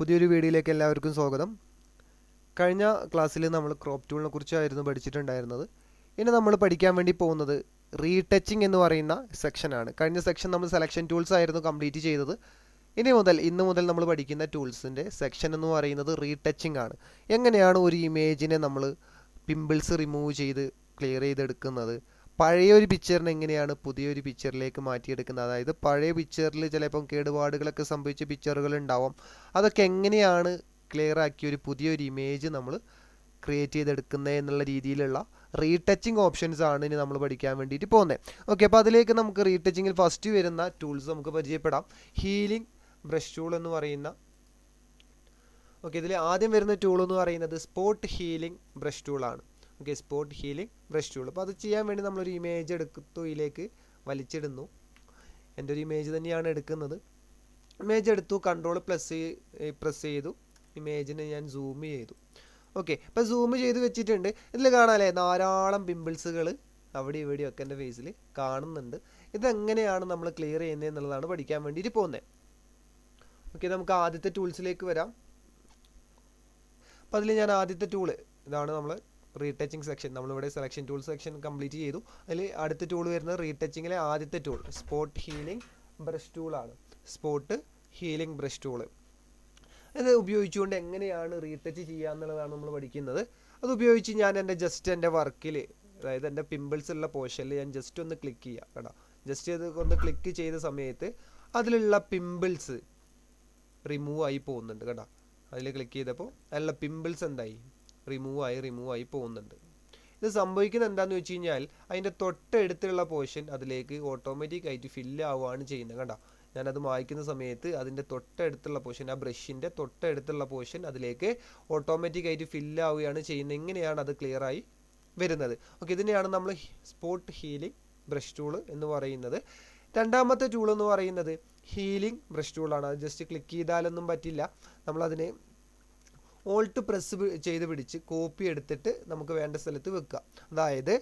പുതിയൊരു വീഡിയോയിലേക്ക് എല്ലാവർക്കും സ്വാഗതം. കഴിഞ്ഞ ക്ലാസ്സിൽ നമ്മൾ ക്രോപ്പ് ടൂളിനെ കുറിച്ചായിരുന്നു പഠിച്ചിട്ടുണ്ടായിരുന്നത്. ഇനി നമ്മൾ പഠിക്കാൻ വേണ്ടി പോകുന്നത് റീടച്ചിങ് എന്ന് പറയുന്ന സെക്ഷനാണ്. കഴിഞ്ഞ സെക്ഷൻ നമ്മൾ സെലക്ഷൻ ടൂൾസ് ആയിരുന്നു കംപ്ലീറ്റ് ചെയ്തത്. ഇന്ന് മുതൽ നമ്മൾ പഠിക്കുന്ന ടൂൾസിൻ്റെ സെക്ഷൻ എന്ന് പറയുന്നത് റീടച്ചിങ് ആണ്. എങ്ങനെയാണ് ഒരു ഇമേജിനെ നമ്മൾ പിമ്പിൾസ് റിമൂവ് ചെയ്ത് ക്ലിയർ ചെയ്തെടുക്കുന്നത്, പഴയ ഒരു പിക്ചറിനെ എങ്ങനെയാണ് പുതിയൊരു പിക്ചറിലേക്ക് മാറ്റിയെടുക്കുന്നത്, അതായത് പഴയ പിക്ചറിൽ ചിലപ്പം കേടുപാടുകളൊക്കെ സംഭവിച്ച പിക്ചറുകൾ ഉണ്ടാവാം, അതൊക്കെ എങ്ങനെയാണ് ക്ലിയർ ആക്കി ഒരു പുതിയൊരു ഇമേജ് നമ്മൾ ക്രിയേറ്റ് ചെയ്തെടുക്കുന്നത് എന്നുള്ള രീതിയിലുള്ള റീടച്ചിങ് ഓപ്ഷൻസ് ആണ് ഇനി നമ്മൾ പഠിക്കാൻ വേണ്ടിയിട്ട് പോകുന്നത്. ഓക്കെ, അപ്പോൾ അതിലേക്ക് നമുക്ക് റീടച്ചിങ്ങിൽ ഫസ്റ്റ് വരുന്ന ടൂൾസ് നമുക്ക് പരിചയപ്പെടാം. ഹീലിംഗ് ബ്രഷ് ടൂൾ എന്ന് പറയുന്ന, ഓക്കെ, ഇതിൽ ആദ്യം വരുന്ന ടൂൾ എന്ന് പറയുന്നത് സ്പോട്ട് ഹീലിംഗ് ബ്രഷ് ടൂളാണ്. Okay, spot healing brush tool. അപ്പോൾ അത് ചെയ്യാൻ വേണ്ടി നമ്മളൊരു ഇമേജ് എടുത്തു, ഇതിലേക്ക് വലിച്ചിടുന്നു. എൻ്റെ ഒരു ഇമേജ് തന്നെയാണ് എടുക്കുന്നത്. ഇമേജ് എടുത്തു, കൺട്രോൾ പ്രസ് ചെയ്തു, ഇമേജിനെ ഞാൻ സൂം ചെയ്തു. ഓക്കെ, അപ്പോൾ സൂം ചെയ്ത് വെച്ചിട്ടുണ്ട്. ഇതിൽ കാണാമല്ലേ ധാരാളം പിമ്പിൾസുകൾ അവിടെ ഇവിടെയൊക്കെ എൻ്റെ ഫേസിൽ കാണുന്നുണ്ട്. ഇതെങ്ങനെയാണ് നമ്മൾ ക്ലിയർ ചെയ്യുന്നത് എന്നുള്ളതാണ് പഠിക്കാൻ വേണ്ടിയിട്ട് പോകുന്നത്. ഓക്കെ, നമുക്ക് ആദ്യത്തെ ടൂൾസിലേക്ക് വരാം. അപ്പോൾ അതിൽ ഞാൻ ആദ്യത്തെ ടൂള് ഇതാണ്, നമ്മൾ റീടച്ചിങ് സെക്ഷൻ, നമ്മളിവിടെ സെലക്ഷൻ ടൂൾ സെക്ഷൻ കംപ്ലീറ്റ് ചെയ്തു. അതിൽ അടുത്ത ടൂൾ വരുന്നത് റീടച്ചിങ്ങിലെ ആദ്യത്തെ ടൂൾ സ്പോട്ട് ഹീലിംഗ് ബ്രഷ് ടൂളാണ്. സ്പോട്ട് ഹീലിംഗ് ബ്രഷ് ടൂള് ഇത് ഉപയോഗിച്ചുകൊണ്ട് എങ്ങനെയാണ് റീടച്ച് ചെയ്യുക എന്നുള്ളതാണ് നമ്മൾ പഠിക്കുന്നത്. അത് ഉപയോഗിച്ച് ഞാൻ എൻ്റെ വർക്കിൽ, അതായത് എൻ്റെ പിമ്പിൾസ് ഉള്ള പോർഷനിൽ ഞാൻ ജസ്റ്റ് ഒന്ന് ക്ലിക്ക് ചെയ്യുക കേട്ടോ. ജസ്റ്റ് ഇത് ഒന്ന് ക്ലിക്ക് ചെയ്ത സമയത്ത് അതിലുള്ള പിമ്പിൾസ് റിമൂവ് ആയി പോകുന്നുണ്ട് കേട്ടോ. അതിൽ ക്ലിക്ക് ചെയ്തപ്പോൾ അതിലുള്ള പിമ്പിൾസ് എന്തായി, റിമൂവ് ആയി പോകുന്നുണ്ട്. ഇത് സംഭവിക്കുന്നത് എന്താണെന്ന് വെച്ച് കഴിഞ്ഞാൽ അതിൻ്റെ തൊട്ടടുത്തുള്ള പോർഷൻ അതിലേക്ക് ഓട്ടോമാറ്റിക്കായിട്ട് ഫില്ല് ആവുകയാണ് ചെയ്യുന്നത് കേട്ടോ. ഞാനത് മായ്ക്കുന്ന സമയത്ത് അതിൻ്റെ തൊട്ടടുത്തുള്ള പോർഷൻ, ആ ബ്രഷിൻ്റെ തൊട്ടടുത്തുള്ള പോർഷൻ അതിലേക്ക് ഓട്ടോമാറ്റിക്കായിട്ട് ഫില്ല് ആവുകയാണ് ചെയ്യുന്നത്. എങ്ങനെയാണ് അത് ക്ലിയർ ആയി വരുന്നത്? ഓക്കെ, ഇതിനെയാണ് നമ്മൾ സ്പോട്ട് ഹീലിംഗ് ബ്രഷ് ടൂൾ എന്ന് പറയുന്നത്. രണ്ടാമത്തെ ടൂൾ എന്ന് പറയുന്നത് ഹീലിംഗ് ബ്രഷ് ടൂളാണ്. അത് ജസ്റ്റ് ക്ലിക്ക് ചെയ്താലൊന്നും പറ്റില്ല. നമ്മളതിനെ ഓൾട്ട് പ്രസ് ചെയ്ത് പിടിച്ച് കോപ്പി എടുത്തിട്ട് നമുക്ക് വേണ്ട സ്ഥലത്ത് വെക്കുക. അതായത്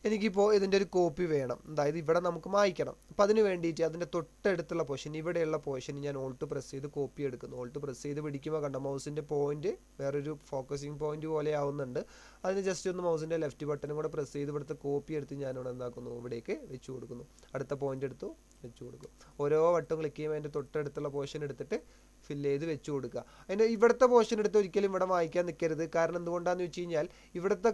എനിക്കിപ്പോൾ ഇതിൻ്റെ ഒരു കോപ്പി വേണം, അതായത് ഇവിടെ നമുക്ക് മായ്ക്കണം. അപ്പം അതിന് വേണ്ടിയിട്ട് അതിൻ്റെ തൊട്ടടുത്തുള്ള പോർഷൻ, ഇവിടെയുള്ള പോർഷൻ ഞാൻ ഓൾട്ട് പ്രസ് ചെയ്ത് കോപ്പി എടുക്കുന്നു. ഓൾട്ട് പ്രസ് ചെയ്ത് പിടിക്കുമ്പോൾ കണ്ട മൗസിൻ്റെ പോയിന്റ് വേറൊരു ഫോക്കസിങ് പോയിന്റ് പോലെ ആവുന്നുണ്ട്. അതിന് ജസ്റ്റ് ഒന്ന് മൗസിൻ്റെ ലെഫ്റ്റ് ബട്ടണും കൂടെ പ്രസ് ചെയ്ത് ഇവിടുത്തെ കോപ്പി എടുത്ത് ഞാനിവിടെ എന്താക്കുന്നു, ഇവിടേക്ക് വെച്ച് കൊടുക്കുന്നു. അടുത്ത പോയിന്റ് എടുത്തു വെച്ച് കൊടുക്കും. ഓരോ വട്ടം ക്ലിക്ക് ചെയ്യുമ്പോൾ അതിൻ്റെ തൊട്ടടുത്തുള്ള പോർഷൻ എടുത്തിട്ട് ഫില്ല് ചെയ്ത് വെച്ച് കൊടുക്കുക. അതിൻ്റെ ഇവിടുത്തെ പോർഷൻ എടുത്ത് ഒരിക്കലും ഇവിടെ മായ്ക്കാൻ നിൽക്കരുത്. കാരണം എന്തുകൊണ്ടാണെന്ന് വെച്ച് കഴിഞ്ഞാൽ ഇവിടുത്തെ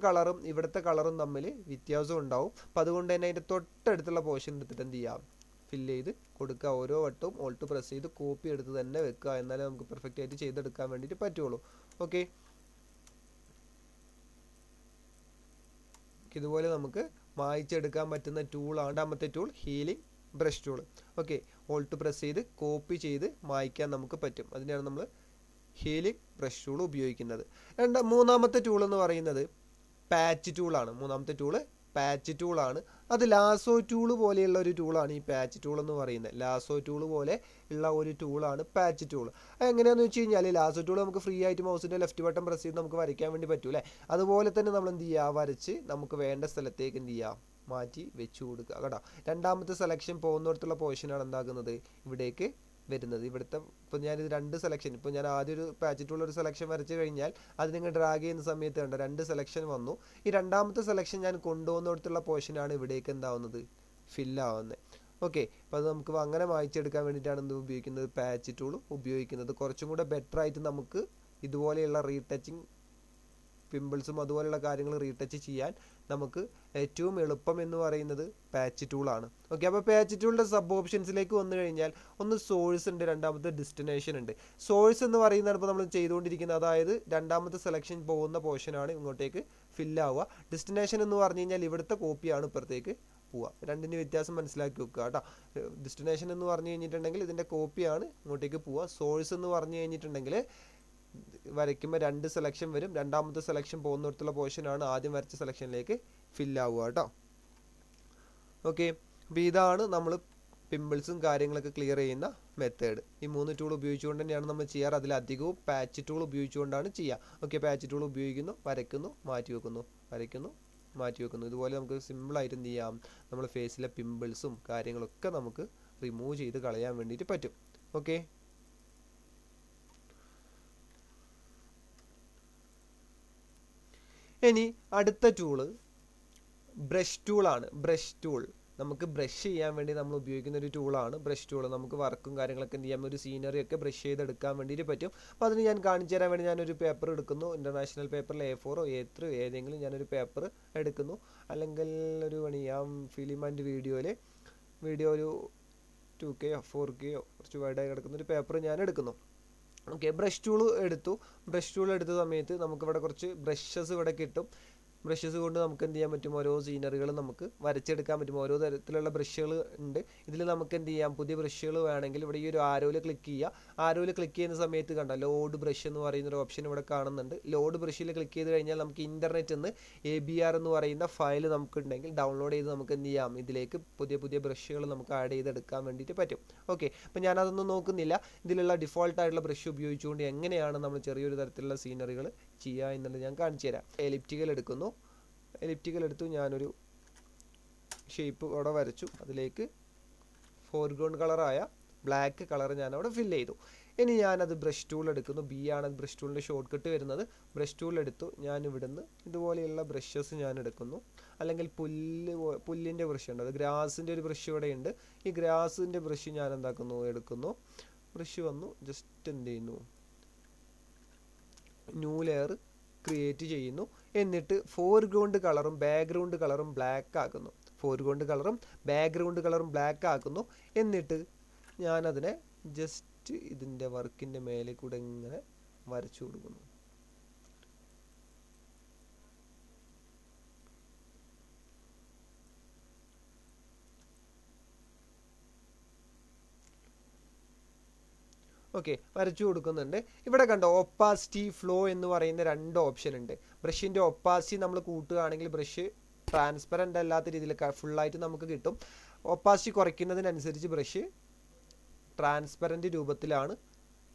കളറും തമ്മിൽ വ്യത്യാസം ഉണ്ടാവും. അപ്പം അതുകൊണ്ട് തന്നെ അതിൻ്റെ തൊട്ടടുത്തുള്ള പോർഷൻ എടുത്തിട്ട് എന്ത് ചെയ്യാം, ഫില്ല് ചെയ്ത് കൊടുക്കുക. ഓരോ വട്ടവും ഓൾട്ട് പ്രസ് ചെയ്ത് കോപ്പി എടുത്ത് തന്നെ വെക്കുക. എന്നാലേ നമുക്ക് പെർഫെക്റ്റ് ആയിട്ട് ചെയ്തെടുക്കാൻ വേണ്ടിയിട്ട് പറ്റുള്ളൂ. ഓക്കെ, ഇതുപോലെ നമുക്ക് മായ്ച്ചെടുക്കാൻ പറ്റുന്ന ടൂളാണ് രണ്ടാമത്തെ tool healing brush tool. Okay, Alt press ചെയ്ത് കോപ്പി ചെയ്ത് മായ്ക്കാൻ നമുക്ക് പറ്റും. അതിനാണ് നമ്മൾ ഹീലിംഗ് ബ്രഷ് ടൂൾ ഉപയോഗിക്കുന്നത്. മൂന്നാമത്തെ ടൂൾ എന്ന് പറയുന്നത് പാച്ച് ടൂളാണ്. മൂന്നാമത്തെ ടൂള് പാച്ച് ടൂളാണ്. അത് ലാസോ ടൂൾ പോലെയുള്ള ഒരു ടൂളാണ് ഈ പാച്ച് ടൂൾ എന്ന് പറയുന്നത്. ലാസോ ടൂൾ പോലെ ഉള്ള ഒരു ടൂളാണ് പാച്ച് ടൂൾ. എങ്ങനെയാണെന്ന് വെച്ച് കഴിഞ്ഞാൽ ലാസോ ടൂൾ നമുക്ക് ഫ്രീ ആയിട്ട് മൗസിൻ്റെ ലെഫ്റ്റ് ബട്ടൺ പ്രസ് ചെയ്ത് നമുക്ക് വരയ്ക്കാൻ വേണ്ടി പറ്റൂലേ. അതുപോലെ തന്നെ നമ്മൾ എന്ത് ചെയ്യുക, വരച്ച് നമുക്ക് വേണ്ട സ്ഥലത്തേക്ക് എന്ത് ചെയ്യുക, മാറ്റി വെച്ച് കൊടുക്കുക കേട്ടോ. രണ്ടാമത്തെ സെലക്ഷൻ പോകുന്നിടത്തുള്ള പോർഷനാണ് എന്താക്കുന്നത്, ഇവിടേക്ക് വരുന്നത്. ഇവിടുത്തെ ഇപ്പോൾ ഞാനിത് രണ്ട് സെലക്ഷൻ, ഇപ്പോൾ ഞാൻ ആദ്യം ഒരു പാച്ചിട്ടുള്ള ഒരു സെലക്ഷൻ വരച്ച് കഴിഞ്ഞാൽ അത് നിങ്ങൾ ഡ്രാഗ് ചെയ്യുന്ന സമയത്ത് കണ്ട രണ്ട് സെലക്ഷൻ വന്നു. ഈ രണ്ടാമത്തെ സെലക്ഷൻ ഞാൻ കൊണ്ടുപോകുന്നിടത്തുള്ള പോർഷനാണ് ഇവിടേക്ക് എന്താവുന്നത്, ഫില്ലാവുന്നത്. ഓക്കെ, അപ്പോൾ അത് നമുക്ക് അങ്ങനെ വായിച്ചെടുക്കാൻ വേണ്ടിയിട്ടാണ് എന്ത് ഉപയോഗിക്കുന്നത്, പാച്ച് ടൂൾ ഉപയോഗിക്കുന്നത്. കുറച്ചും കൂടെ ബെറ്റർ ആയിട്ട് നമുക്ക് ഇതുപോലെയുള്ള റീടച്ചിങ് പിമ്പിൾസും അതുപോലെയുള്ള കാര്യങ്ങൾ റീടച്ച് ചെയ്യാൻ നമുക്ക് ഏറ്റവും എളുപ്പം എന്ന് പറയുന്നത് പാച്ച് ടൂളാണ്. ഓക്കെ, അപ്പോൾ പാച്ച് ടൂളിൻ്റെ സബ് ഓപ്ഷൻസിലേക്ക് വന്നു കഴിഞ്ഞാൽ ഒന്ന് സോഴ്സ് ഉണ്ട്, രണ്ടാമത്തെ ഡെസ്റ്റിനേഷൻ ഉണ്ട്. സോഴ്സ് എന്ന് പറയുന്നതാണ് ഇപ്പോൾ നമ്മൾ ചെയ്തുകൊണ്ടിരിക്കുന്നത്, അതായത് രണ്ടാമത്തെ സെലക്ഷൻ പോകുന്ന പോർഷനാണ് ഇങ്ങോട്ടേക്ക് ഫില്ലാവുക. ഡെസ്റ്റിനേഷൻ എന്ന് പറഞ്ഞു കഴിഞ്ഞാൽ ഇവിടുത്തെ കോപ്പിയാണ് ഇപ്പുറത്തേക്ക് പോവുക. രണ്ടിന് വ്യത്യാസം മനസ്സിലാക്കി വെക്കുക കേട്ടോ. ഡെസ്റ്റിനേഷൻ എന്ന് പറഞ്ഞു കഴിഞ്ഞിട്ടുണ്ടെങ്കിൽ ഇതിൻ്റെ കോപ്പിയാണ് ഇങ്ങോട്ടേക്ക് പോവുക. സോഴ്സ് എന്ന് പറഞ്ഞു കഴിഞ്ഞിട്ടുണ്ടെങ്കിൽ വരയ്ക്കുമ്പോൾ രണ്ട് സെലക്ഷൻ വരും. രണ്ടാമത്തെ സെലക്ഷൻ പോകുന്നിടത്തുള്ള പോർഷനാണ് ആദ്യം വരച്ച സെലക്ഷനിലേക്ക് ഫില്ലാവുക കേട്ടോ. ഓക്കെ, അപ്പോൾ ഇതാണ് നമ്മൾ പിമ്പിൾസും കാര്യങ്ങളൊക്കെ ക്ലിയർ ചെയ്യുന്ന മെത്തേഡ്. ഈ മൂന്ന് ടൂൾ ഉപയോഗിച്ചുകൊണ്ട് തന്നെയാണ് നമ്മൾ ചെയ്യാറ്. അതിലധികവും പാച്ച് ടൂൾ ഉപയോഗിച്ചുകൊണ്ടാണ് ചെയ്യുക. ഓക്കെ, പാച്ച് ടൂൾ ഉപയോഗിക്കുന്നു, വരയ്ക്കുന്നു, മാറ്റി വെക്കുന്നു, വരയ്ക്കുന്നു, മാറ്റി വെക്കുന്നു. ഇതുപോലെ നമുക്ക് സിമ്പിളായിട്ട് എന്ത് ചെയ്യാം, നമ്മൾ ഫേസിലെ പിമ്പിൾസും കാര്യങ്ങളൊക്കെ നമുക്ക് റിമൂവ് ചെയ്ത് കളയാൻ വേണ്ടിയിട്ട് പറ്റും. ഓക്കെ, ഇനി അടുത്ത ടൂള് ബ്രഷ് ടൂളാണ്. ബ്രഷ് ടൂൾ നമുക്ക് ബ്രഷ് ചെയ്യാൻ വേണ്ടി നമ്മൾ ഉപയോഗിക്കുന്ന ഒരു ടൂളാണ് ബ്രഷ് ടൂൾ. നമുക്ക് വർക്കും കാര്യങ്ങളൊക്കെ എന്ത് ചെയ്യാം, ഒരു സീനറി ഒക്കെ ബ്രഷ് ചെയ്തെടുക്കാൻ വേണ്ടിയിട്ട് പറ്റും. അപ്പോൾ അതിന് ഞാൻ കാണിച്ചു തരാൻ വേണ്ടി ഞാനൊരു പേപ്പർ എടുക്കുന്നു. ഇൻ്റർനാഷണൽ പേപ്പറിൽ A4 A3 ഏതെങ്കിലും ഞാനൊരു പേപ്പർ എടുക്കുന്നു. അല്ലെങ്കിൽ ഒരു പണിയാം ഫിലിം ആൻഡ് വീഡിയോ ഒരു 2K 4K കുറച്ച് വൈഡായി കിടക്കുന്ന ഒരു പേപ്പർ ഞാൻ എടുക്കുന്നു. ഓക്കെ, ബ്രഷ് ടൂൾ എടുത്തു. ബ്രഷ് ടൂൾ എടുത്ത സമയത്ത് നമുക്കിവിടെ കുറച്ച് ബ്രഷസ് ഇവിടെ കിട്ടും. ബ്രഷസ് കൊണ്ട് നമുക്ക് എന്ത് ചെയ്യാൻ പറ്റും, ഓരോ സീനറികൾ നമുക്ക് വരച്ചെടുക്കാൻ പറ്റും. ഓരോ തരത്തിലുള്ള ബ്രഷുകൾ ഉണ്ട്. ഇതിൽ നമുക്ക് എന്ത് ചെയ്യാം, പുതിയ ബ്രഷുകൾ വേണമെങ്കിൽ ഇവിടെ ഈ ഒരു ആരോയിൽ ക്ലിക്ക് ചെയ്യുക. ആരോയിൽ ക്ലിക്ക് ചെയ്യുന്ന സമയത്ത് കണ്ട ലോഡ് ബ്രഷ് എന്ന് പറയുന്ന ഒരു ഓപ്ഷൻ ഇവിടെ കാണുന്നുണ്ട്. ലോഡ് ബ്രഷിൽ ക്ലിക്ക് ചെയ്ത് കഴിഞ്ഞാൽ നമുക്ക് ഇൻ്റർനെറ്റിൽ നിന്ന് ABR എന്ന് പറയുന്ന ഫയൽ നമുക്കുണ്ടെങ്കിൽ ഡൗൺലോഡ് ചെയ്ത് നമുക്ക് എന്ത് ചെയ്യാം, ഇതിലേക്ക് പുതിയ പുതിയ ബ്രഷുകൾ നമുക്ക് ആഡ് ചെയ്തെടുക്കാൻ വേണ്ടിയിട്ട് പറ്റും. ഓക്കെ, അപ്പോൾ ഞാനതൊന്നും നോക്കുന്നില്ല. ഇതിലുള്ള ഡിഫോൾട്ടായിട്ടുള്ള ബ്രഷ് ഉപയോഗിച്ചുകൊണ്ട് എങ്ങനെയാണ് നമ്മൾ ചെറിയൊരു തരത്തിലുള്ള സീനറികൾ ചെയ്യുക എന്നുള്ളത് ഞാൻ കാണിച്ചു തരാം. എലിപ്റ്റിക്കൽ എടുക്കുന്നു. എലിപ്റ്റിക്കൽ എടുത്തു. ഞാനൊരു ഷേപ്പ് അവിടെ വരച്ചു. അതിലേക്ക് ഫോർഗ്രൗണ്ട് കളറായ ബ്ലാക്ക് കളർ ഞാൻ അവിടെ ഫില്ല് ചെയ്തു. ഇനി ഞാനത് ബ്രഷ് ടൂൾ എടുക്കുന്നു. B ആണ് ബ്രഷ് ടൂളിൻ്റെ ഷോർട്ട് കട്ട് വരുന്നത്. ബ്രഷ് ടൂൾ എടുത്തു. ഞാൻ ഇവിടുന്ന് ഇതുപോലെയുള്ള ബ്രഷസ് ഞാൻ എടുക്കുന്നു. അല്ലെങ്കിൽ പുല്ലിൻ്റെ ബ്രഷ് ഉണ്ട്, അത് ഗ്രാസിൻ്റെ ഒരു ബ്രഷ് ഇവിടെ ഉണ്ട്. ഈ ഗ്രാസിൻ്റെ ബ്രഷ് ഞാൻ എന്താക്കുന്നു, എടുക്കുന്നു. ബ്രഷ് വന്നു, ജസ്റ്റ് എന്ത് ചെയ്യുന്നു, ന്യൂ ലെയർ ക്രിയേറ്റ് ചെയ്യുന്നു. എന്നിട്ട് ഫോർഗ്രൗണ്ട് കളറും ബാക്ക്ഗ്രൗണ്ട് കളറും ബ്ലാക്ക് ആക്കുന്നു. ഫോർഗ്രൗണ്ട് കളറും ബാക്ക്ഗ്രൗണ്ട് കളറും ബ്ലാക്ക് ആക്കുന്നു. എന്നിട്ട് ഞാനതിനെ ജസ്റ്റ് ഇതിൻ്റെ വർക്കിൻ്റെ മേലെ കൂടെ ഇങ്ങനെ വരച്ചു കൊടുക്കുന്നു. ഓക്കെ, വരച്ചു കൊടുക്കുന്നുണ്ട്. ഇവിടെ കണ്ടോ, ഒപ്പാസിറ്റി ഫ്ലോ എന്ന് പറയുന്ന 2 ഓപ്ഷൻ ഉണ്ട്. ബ്രഷിൻ്റെ ഒപ്പാസിറ്റി നമ്മൾ കൂട്ടുകയാണെങ്കിൽ ബ്രഷ് ട്രാൻസ്പെറൻ്റ് അല്ലാത്ത രീതിയിൽ ഫുള്ളായിട്ട് നമുക്ക് കിട്ടും. ഒപ്പാസിറ്റി കുറയ്ക്കുന്നതിനനുസരിച്ച് ബ്രഷ് ട്രാൻസ്പെറൻ്റ് രൂപത്തിലാണ്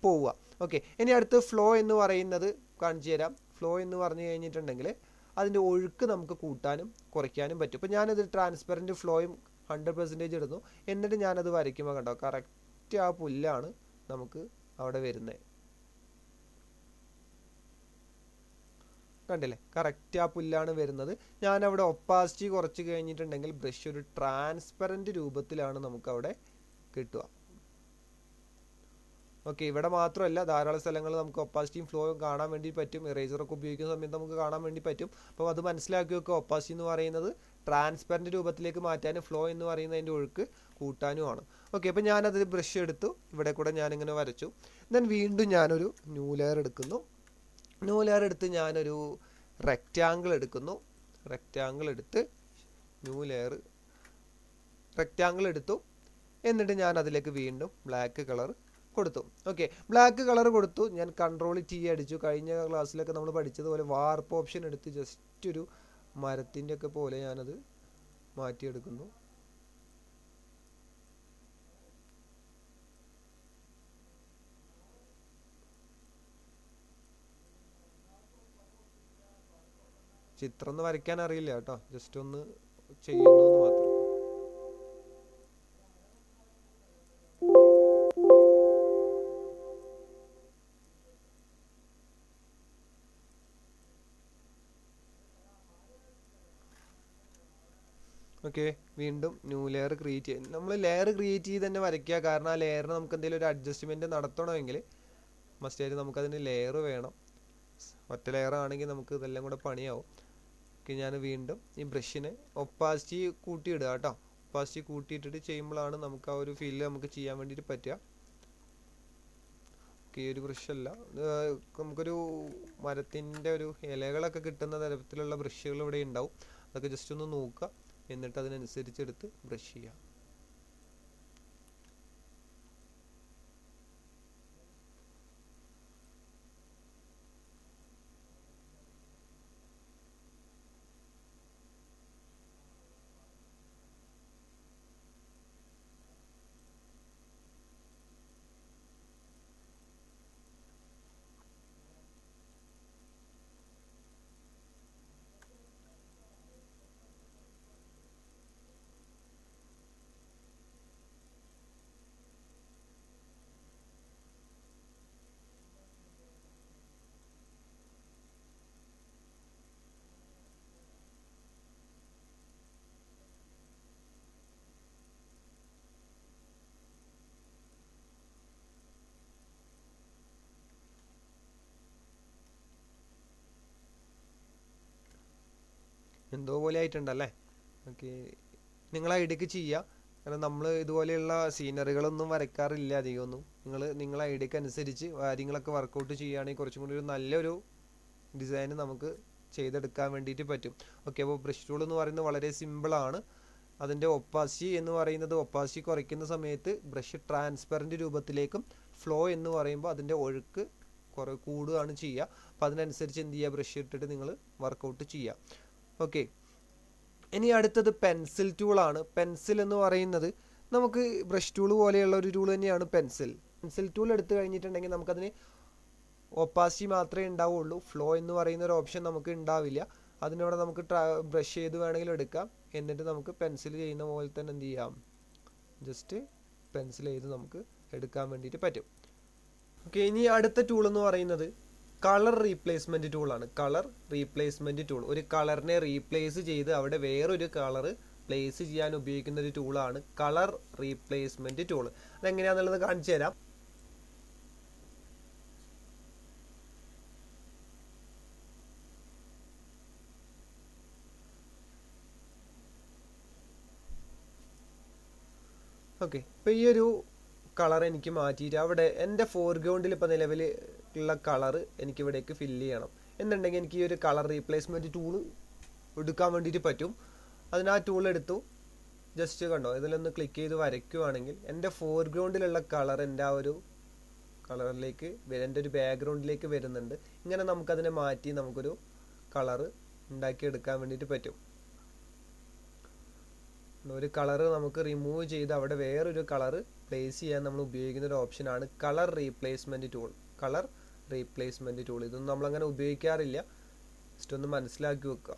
പോവുക. ഓക്കെ, ഇനി അടുത്ത് ഫ്ലോ എന്ന് പറയുന്നത് കാണിച്ചു തരാം. ഫ്ലോ എന്ന് പറഞ്ഞു കഴിഞ്ഞിട്ടുണ്ടെങ്കിൽ അതിൻ്റെ ഒഴുക്ക് നമുക്ക് കൂട്ടാനും കുറയ്ക്കാനും പറ്റും. ഇപ്പോൾ ഞാനത് ട്രാൻസ്പെറൻ്റ് ഫ്ലോയും 100% ഇടുന്നു. എന്നിട്ട് ഞാനത് വരയ്ക്കുമ്പോൾ കണ്ടോ, കറക്റ്റ് ആ പുല്ലാണ് നമുക്ക് അവിടെ വരുന്നത്. കണ്ടില്ലേ, കറക്റ്റ് ആ പുല്ലാണ് വരുന്നത്. ഞാനവിടെ ഒപ്പാസിറ്റി കുറച്ച് കഴിഞ്ഞിട്ടുണ്ടെങ്കിൽ ബ്രഷ് ഒരു ട്രാൻസ്പെറൻ്റ് രൂപത്തിലാണ് നമുക്കവിടെ കിട്ടുക. ഓക്കെ, ഇവിടെ മാത്രമല്ല, ധാരാളം സ്ഥലങ്ങളിൽ നമുക്ക് ഒപ്പാസിറ്റിയും ഫ്ലോയും കാണാൻ വേണ്ടി പറ്റും. ഇറേസറൊക്കെ ഉപയോഗിക്കുന്ന സമയത്ത് നമുക്ക് കാണാൻ വേണ്ടി പറ്റും. അപ്പോൾ അത് മനസ്സിലാക്കി വെക്കുക. ഒപ്പാസിറ്റി എന്ന് പറയുന്നത് ട്രാൻസ്പെറൻ്റ് രൂപത്തിലേക്ക് മാറ്റാനും ഫ്ലോ എന്ന് പറയുന്നതിൻ്റെ ഒഴുക്ക് കൂട്ടാനുമാണ്. ഓക്കെ, അപ്പോൾ ഞാനത് ബ്രഷ് എടുത്തു. ഇവിടെ കൂടെ ഞാനിങ്ങനെ വരച്ചു. ദെൻ വീണ്ടും ഞാനൊരു ന്യൂ ലെയർ എടുക്കുന്നു. ന്യൂ ലെയർ എടുത്ത് ഞാനൊരു റെക്റ്റാങ്കിൾ എടുക്കുന്നു. റെക്റ്റാങ്കിൾ എടുത്ത് ന്യൂ ലെയർ റെക്റ്റാങ്കിൾ എടുത്തു. എന്നിട്ട് ഞാൻ അതിലേക്ക് വീണ്ടും ബ്ലാക്ക് കളർ കൊടുത്തു. ഓക്കെ, ബ്ലാക്ക് കളർ കൊടുത്തു. ഞാൻ Ctrl+T അടിച്ചു. കഴിഞ്ഞ ക്ലാസ്സിലൊക്കെ നമ്മൾ പഠിച്ചതുപോലെ വാർപ്പ് ഓപ്ഷൻ എടുത്ത് ജസ്റ്റ് ഒരു മരത്തിൻ്റെ ഒക്കെ പോലെ ഞാനത് മാറ്റിയെടുക്കുന്നു. ചിത്രം ഒന്ന് വരയ്ക്കാൻ അറിയില്ല കേട്ടോ, ജസ്റ്റ് ഒന്ന് ചെയ്യുന്നു എന്ന് മാത്രം. ഓക്കെ, വീണ്ടും ന്യൂ ലെയർ ക്രിയേറ്റ് ചെയ്യും. നമ്മൾ ലെയർ ക്രിയേറ്റ് ചെയ്ത് തന്നെ വരയ്ക്കുക. കാരണം ആ ലെയറിന് നമുക്ക് എന്തെങ്കിലും ഒരു അഡ്ജസ്റ്റ്മെൻറ്റ് നടത്തണമെങ്കിൽ മസ്റ്റായിട്ട് നമുക്കതിന് ലെയർ വേണം. ഒറ്റ ലെയർ ആണെങ്കിൽ നമുക്ക് ഇതെല്ലാം കൂടെ പണിയാവും. ഓക്കെ, ഞാൻ വീണ്ടും ഈ ബ്രഷിനെ ഒപ്പാസിറ്റി കൂട്ടിയിടുക കേട്ടോ. ഒപ്പാസിറ്റി കൂട്ടിയിട്ടിട്ട് ചെയ്യുമ്പോഴാണ് നമുക്ക് ആ ഒരു ഫീൽ നമുക്ക് ചെയ്യാൻ വേണ്ടിയിട്ട് പറ്റുക. ഓക്കെ, ഈ ഒരു ബ്രഷല്ല, നമുക്കൊരു മരത്തിൻ്റെ ഒരു ഇലകളൊക്കെ കിട്ടുന്ന തരത്തിലുള്ള ബ്രഷുകൾ ഇവിടെ ഉണ്ടാവും. അതൊക്കെ ജസ്റ്റ് ഒന്ന് നോക്കുക. എന്നിട്ട് അതിനനുസരിച്ചെടുത്ത് ബ്രഷ് ചെയ്യുക. എന്തോ പോലെ ആയിട്ടുണ്ടല്ലേ. ഓക്കെ, നിങ്ങൾ ഐഡിയക്ക് ചെയ്യുക. കാരണം നമ്മൾ ഇതുപോലെയുള്ള സീനറികളൊന്നും വരയ്ക്കാറില്ല അധികമൊന്നും. നിങ്ങളെ ഐഡിയക്ക് അനുസരിച്ച് കാര്യങ്ങളൊക്കെ വർക്കൗട്ട് ചെയ്യുകയാണെങ്കിൽ കുറച്ചും കൂടി ഒരു നല്ലൊരു ഡിസൈൻ നമുക്ക് ചെയ്തെടുക്കാൻ വേണ്ടിയിട്ട് പറ്റും. ഓക്കെ, അപ്പോൾ ബ്രഷ് ടൂൾ എന്ന് പറയുന്നത് വളരെ സിമ്പിളാണ്. അതിൻ്റെ ഒപ്പാസിറ്റി എന്ന് പറയുന്നത്, ഒപ്പാസിറ്റി കുറയ്ക്കുന്ന സമയത്ത് ബ്രഷ് ട്രാൻസ്പെറൻറ്റ് രൂപത്തിലേക്കും ഫ്ലോ എന്ന് പറയുമ്പോൾ അതിൻ്റെ ഒഴുക്ക് കൂടുകയാണ് ചെയ്യുക. അപ്പോൾ അതിനനുസരിച്ച് എന്ത് ചെയ്യുക, ബ്രഷ് ഇട്ടിട്ട് നിങ്ങൾ വർക്കൗട്ട് ചെയ്യുക. ഓക്കെ, ഇനി അടുത്തത് പെൻസിൽ ടൂളാണ്. പെൻസിൽ എന്ന് പറയുന്നത് നമുക്ക് ബ്രഷ് ടൂൾ പോലെയുള്ള ഒരു ടൂൾ തന്നെയാണ് പെൻസിൽ. പെൻസിൽ ടൂൾ എടുത്തു കഴിഞ്ഞിട്ടുണ്ടെങ്കിൽ നമുക്കതിന് ഒപ്പാസിറ്റി മാത്രമേ ഉണ്ടാവുള്ളൂ. ഫ്ലോ എന്ന് പറയുന്ന ഒരു ഓപ്ഷൻ നമുക്ക് ഉണ്ടാവില്ല. അതിനവിടെ നമുക്ക് ബ്രഷ് ചെയ്ത് വേണമെങ്കിലും എടുക്കാം. എന്നിട്ട് നമുക്ക് പെൻസിൽ ചെയ്യുന്ന പോലെ തന്നെ എന്ത് ചെയ്യാം, ജസ്റ്റ് പെൻസിൽ ചെയ്ത് നമുക്ക് എടുക്കാൻ വേണ്ടിയിട്ട് പറ്റും. ഓക്കെ, ഇനി അടുത്ത ടൂൾ എന്ന് പറയുന്നത് കളർ റീപ്ലേസ്മെൻറ്റ് ടൂളാണ്. കളർ റീപ്ലേസ്മെൻറ്റ് ടൂൾ ഒരു കളറിനെ റീപ്ലേസ് ചെയ്ത് അവിടെ വേറൊരു കളർ പ്ലേസ് ചെയ്യാൻ ഉപയോഗിക്കുന്ന ഒരു ടൂളാണ് കളർ റീപ്ലേസ്മെൻറ്റ് ടൂൾ. അതെങ്ങനെയാണെന്നുള്ളത് കാണിച്ചു തരാം. ഓക്കെ, ഇപ്പോൾ ഈ ഒരു കളർ എനിക്ക് മാറ്റിയിട്ട് അവിടെ എൻ്റെ ഫോർഗ്രൗണ്ടിൽ ഇപ്പോൾ നിലവിൽ ഉള്ള കളർ എനിക്കിവിടേക്ക് ഫില്ല് ചെയ്യണം എന്നുണ്ടെങ്കിൽ എനിക്ക് ഈ ഒരു കളർ റീപ്ലേസ്മെൻറ്റ് ടൂള് എടുക്കാൻ വേണ്ടിയിട്ട് പറ്റും. അതിന് ആ ടൂൾ എടുത്തു, ജസ്റ്റ് കണ്ടോ ഇതിലൊന്ന് ക്ലിക്ക് ചെയ്ത് വരയ്ക്കുവാണെങ്കിൽ എൻ്റെ ഫോർഗ്രൗണ്ടിലുള്ള കളർ എൻ്റെ ആ ഒരു കളറിലേക്ക് എൻ്റെ ഒരു ബാക്ക്ഗ്രൗണ്ടിലേക്ക് വരുന്നുണ്ട്. ഇങ്ങനെ നമുക്കതിനെ മാറ്റി നമുക്കൊരു കളറ് ഉണ്ടാക്കിയെടുക്കാൻ വേണ്ടിയിട്ട് പറ്റും. ഒരു കളറ് നമുക്ക് റിമൂവ് ചെയ്ത് അവിടെ വേറൊരു കളറ് പ്ലേസ് ചെയ്യാൻ നമ്മൾ ഉപയോഗിക്കുന്ന ഒരു ഓപ്ഷനാണ് colour replacement tool. Colour replacement tool ഇതൊന്നും നമ്മളങ്ങനെ ഉപയോഗിക്കാറില്ല. ജസ്റ്റ് ഒന്ന് മനസ്സിലാക്കി വെക്കുക.